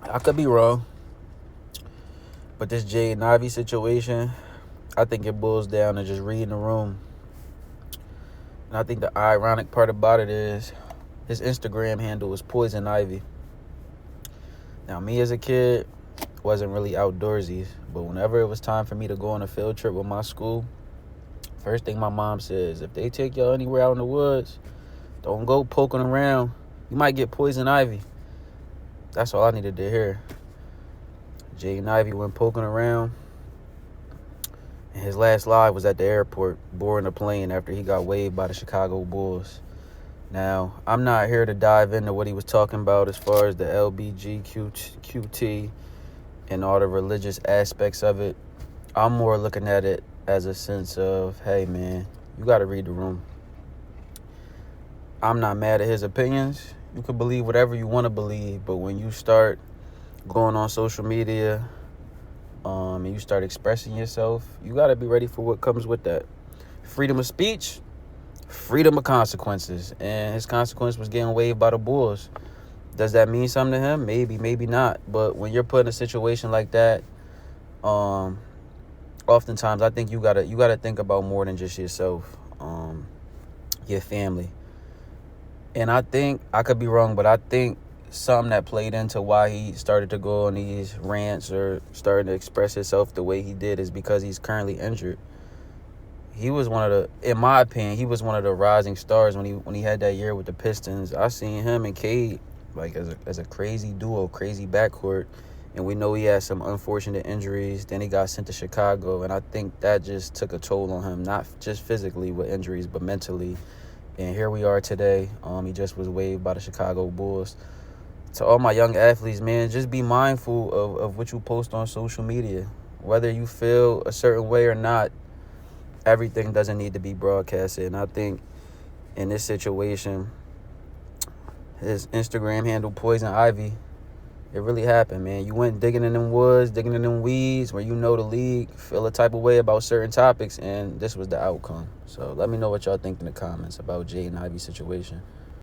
I could be wrong, but this Jay and Ivy situation, I think it boils down to just reading the room. And I think the ironic part about it is his Instagram handle is Poison Ivy. Now, me as a kid wasn't really outdoorsy, but whenever it was time for me to go on a field trip with my school, first thing my mom says, if they take y'all anywhere out in the woods, don't go poking around. You might get poison ivy. That's all I needed to hear. Jay and Ivy went poking around, and his last live was at the airport, boarding a plane after he got waived by the Chicago Bulls. Now, I'm not here to dive into what he was talking about as far as the LBGQT and all the religious aspects of it. I'm more looking at it as a sense of, hey, man, you got to read the room. I'm not mad at his opinions. You can believe whatever you want to believe, but when you start going on social media and you start expressing yourself, you got to be ready for what comes with that. Freedom of speech, freedom of consequences. And his consequence was getting waived by the Bulls. Does that mean something to him? Maybe, maybe not. But when you're put in a situation like that, oftentimes I think you gotta think about more than just yourself, your family. And I think, I could be wrong, but I think something that played into why he started to go on these rants or started to express himself the way he did is because he's currently injured. He was one of the, in my opinion, he was one of the rising stars when he had that year with the Pistons. I seen him and Cade like as a crazy duo, crazy backcourt. And we know he had some unfortunate injuries. Then he got sent to Chicago, and I think that just took a toll on him, not just physically with injuries, but mentally. And here we are today. He just was waived by the Chicago Bulls. To all my young athletes, man, just be mindful of what you post on social media. Whether you feel a certain way or not, everything doesn't need to be broadcasted. And I think in this situation, his Instagram handle, Poison Ivy, it really happened, man. You went digging in them woods, digging in them weeds where you know the league feel a type of way about certain topics, and this was the outcome. So let me know what y'all think in the comments about Jay and Ivy's situation.